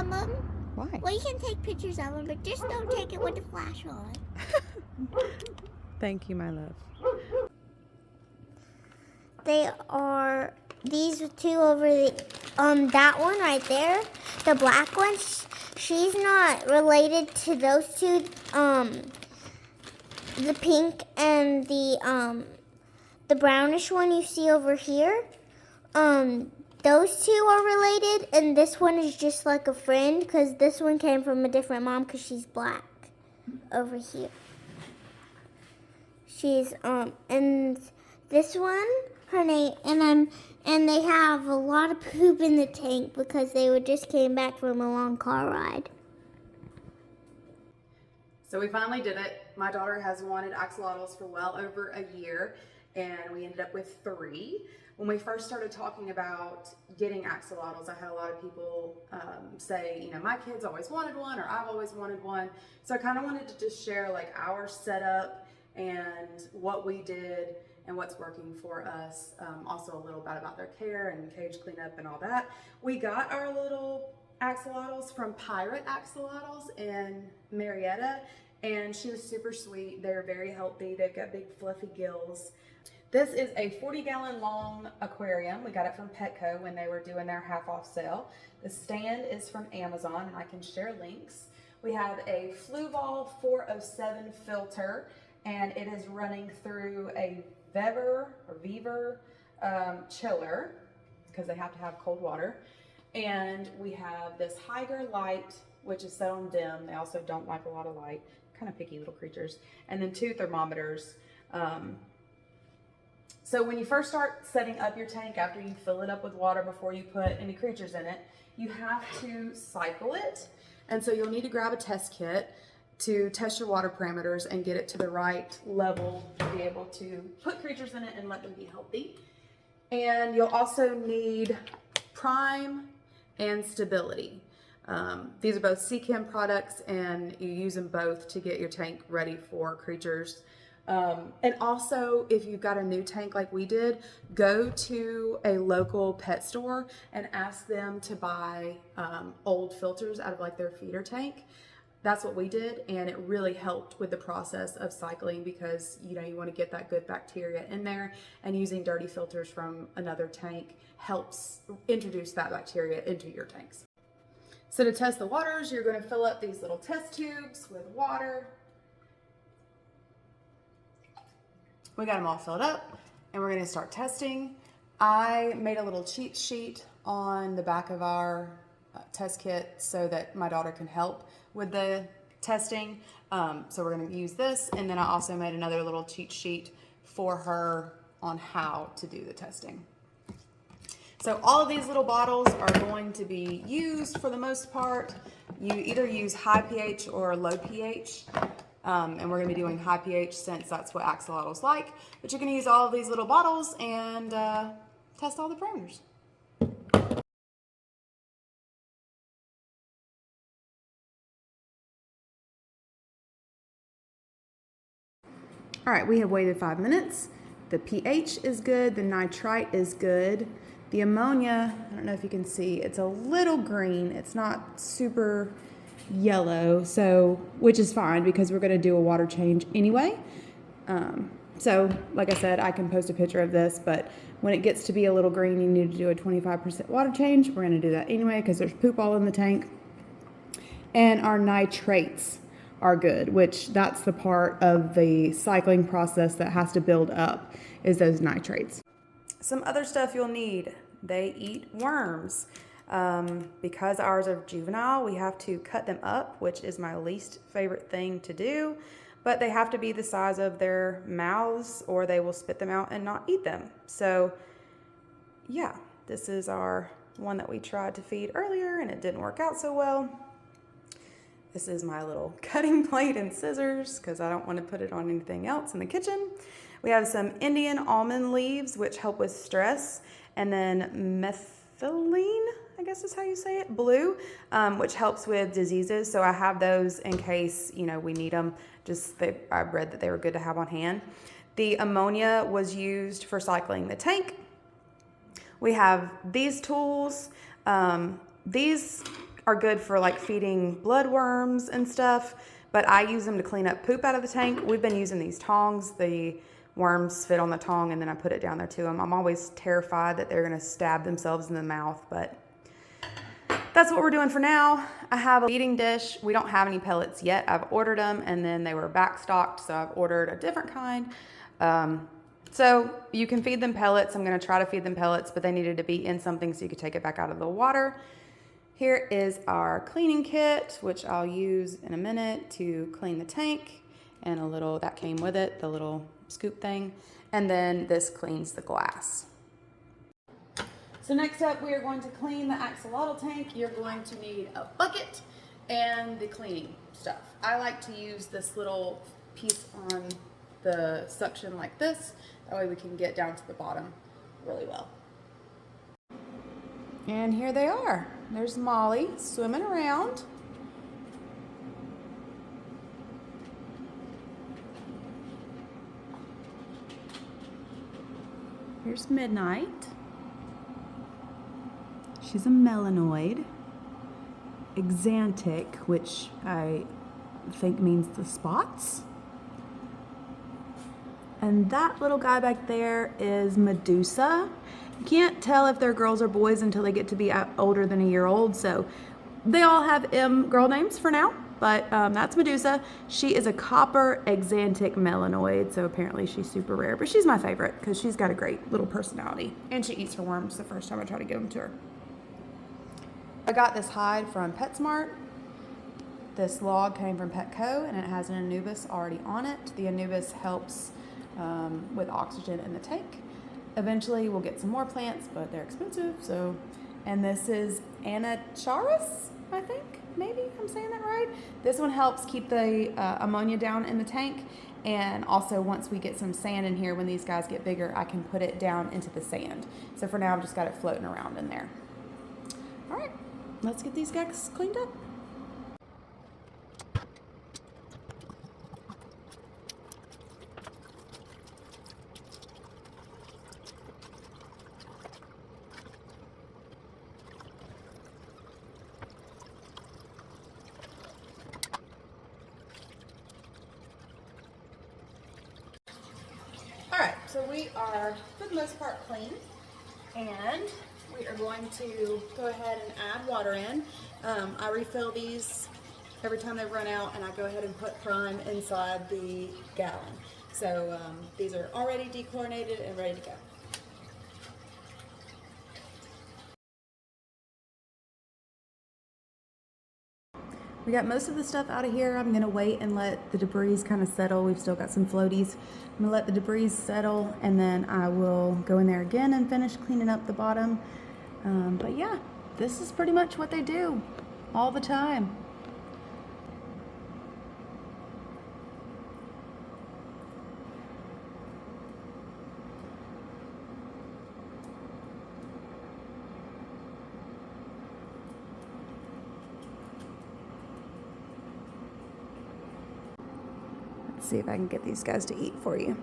film them. Why? Well, you can take pictures of them, but just don't take it with the flash on. Thank you, my love. They are these two over the that one right there, the black one. She's not related to those two. The pink and the brownish one you see over here. Those two are related, and this one is just like a friend because this one came from a different mom because she's black over here. She's and this one, her name, and they have a lot of poop in the tank because they just came back from a long car ride. So we finally did it. My daughter has wanted axolotls for well over a year, and we ended up with 3. When we first started talking about getting axolotls, I had a lot of people say, you know, my kids always wanted one, or I've always wanted one. So I kind of wanted to just share like our setup and what we did and what's working for us. Also a little bit about their care and cage cleanup and all that. We got our little axolotls from Pirate Axolotls in Marietta, and she was super sweet. They're very healthy. They've got big fluffy gills. This is a 40-gallon long aquarium. We got it from Petco when they were doing their half-off sale. The stand is from Amazon, and I can share links. We have a Fluval 407 filter, and it is running through a Vever chiller because they have to have cold water. And we have this Hygger light, which is set on dim. They also don't like a lot of light, kind of picky little creatures. And then 2 thermometers. So when you first start setting up your tank, after you fill it up with water before you put any creatures in it, you have to cycle it. And so you'll need to grab a test kit to test your water parameters and get it to the right level to be able to put creatures in it and let them be healthy. And you'll also need Prime and Stability. These are both Seachem products, and you use them both to get your tank ready for creatures. And also, if you've got a new tank like we did, go to a local pet store and ask them to buy old filters out of like their feeder tank. That's what we did, and it really helped with the process of cycling because, you know, you want to get that good bacteria in there, and using dirty filters from another tank helps introduce that bacteria into your tanks. So to test the waters, you're going to fill up these little test tubes with water. We got them all filled up, and we're going to start testing. I made a little cheat sheet on the back of our test kit so that my daughter can help with the testing. So we're going to use this, and then I also made another little cheat sheet for her on how to do the testing. So all of these little bottles are going to be used for the most part. You either use high pH or low pH. And we're going to be doing high pH since that's what axolotls like. But you're going to use all of these little bottles and test all the parameters. All right, we have waited 5 minutes. The pH is good. The nitrite is good. The ammonia, I don't know if you can see, it's a little green. It's not super yellow, so which is fine because we're going to do a water change anyway. So like I said, I can post a picture of this, but when it gets to be a little green, you need to do a 25% water change. We're going to do that anyway because there's poop all in the tank. And our nitrates are good, which that's the part of the cycling process that has to build up, is those nitrates. Some other stuff you'll need. They eat worms. Because ours are juvenile, we have to cut them up, which is my least favorite thing to do, but they have to be the size of their mouths or they will spit them out and not eat them. So yeah, this is our one that we tried to feed earlier and it didn't work out so well. This is my little cutting plate and scissors because I don't want to put it on anything else in the kitchen. We have some Indian almond leaves, which help with stress, and then methylene, I guess is how you say it, blue, which helps with diseases. So I have those in case, you know, we need them. I read that they were good to have on hand. The ammonia was used for cycling the tank. We have these tools. These are good for like feeding bloodworms and stuff, but I use them to clean up poop out of the tank. We've been using these tongs. The worms fit on the tong and then I put it down there to them. I'm always terrified that they're gonna stab themselves in the mouth, but that's what we're doing for now. I have a feeding dish. We don't have any pellets yet. I've ordered them and then they were back stocked, so I've ordered a different kind. So you can feed them pellets. I'm gonna try to feed them pellets, but they needed to be in something so you could take it back out of the water. Here is our cleaning kit, which I'll use in a minute to clean the tank, and a little, that came with it, the little scoop thing. And then this cleans the glass. So next up, we are going to clean the axolotl tank. You're going to need a bucket and the cleaning stuff. I like to use this little piece on the suction like this. That way we can get down to the bottom really well. And here they are. There's Molly swimming around. Here's Midnight. She's a melanoid. Axanthic, which I think means the spots. And that little guy back there is Medusa. You can't tell if they're girls or boys until they get to be older than a year old, so they all have girl names for now, but that's Medusa. She is a copper axanthic melanoid, so apparently she's super rare, but she's my favorite because she's got a great little personality, and she eats her worms the first time I try to give them to her. I got this hide from PetSmart. This log came from Petco, and it has an anubius already on it. The anubius helps with oxygen in the tank. Eventually we'll get some more plants, but they're expensive. So, and this is anacharis, I think, maybe I'm saying that right. This one helps keep the ammonia down in the tank, and also once we get some sand in here, when these guys get bigger, I can put it down into the sand. So for now I've just got it floating around in there. All right, let's get these guys cleaned up. Alright, so we are for the most part clean, and we are going to go ahead and add water in. I refill these every time they run out, and I go ahead and put Prime inside the gallon. So these are already dechlorinated and ready to go. We got most of the stuff out of here. I'm gonna wait and let the debris kind of settle. We've still got some floaties. I'm gonna let the debris settle, and then I will go in there again and finish cleaning up the bottom. But yeah, this is pretty much what they do all the time. See if I can get these guys to eat for you.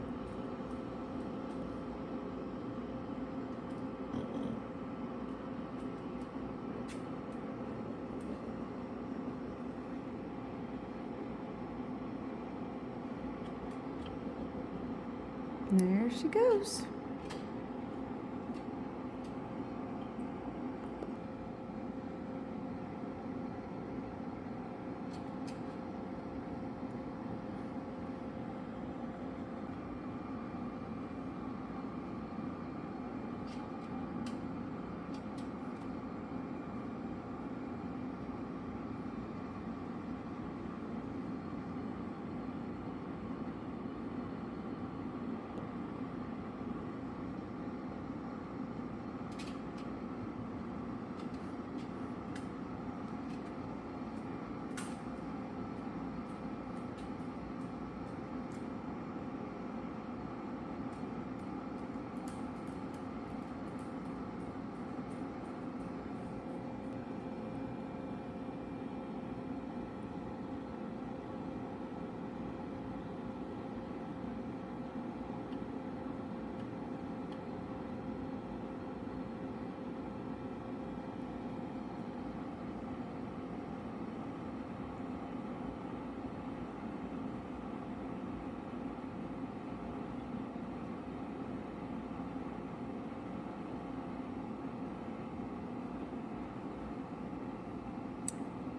There she goes.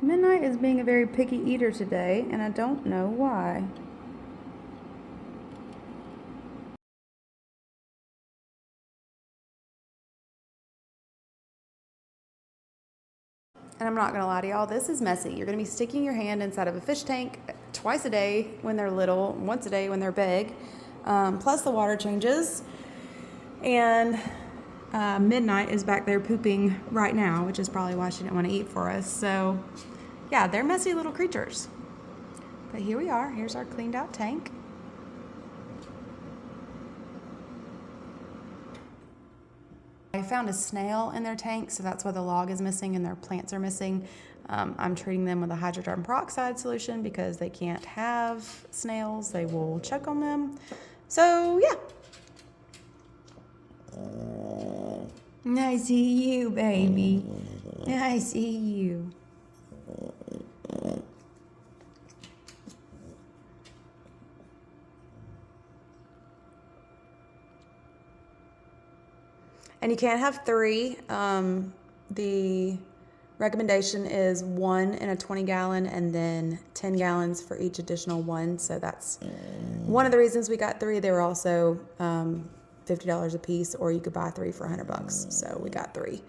Midnight is being a very picky eater today, and I don't know why. And I'm not going to lie to y'all, this is messy. You're going to be sticking your hand inside of a fish tank twice a day when they're little, once a day when they're big. Plus the water changes. And Midnight is back there pooping right now, which is probably why she didn't want to eat for us. So yeah, they're messy little creatures. But here we are. Here's our cleaned out tank. I found a snail in their tank, so that's why the log is missing and their plants are missing. I'm treating them with a hydrogen peroxide solution because they can't have snails. They will choke on them. So yeah. I see you, baby. I see you. And you can't have 3. The recommendation is 1 in a 20-gallon and then 10 gallons for each additional one. So that's one of the reasons we got 3. They were also $50 a piece, or you could buy 3 for $100. So we got 3.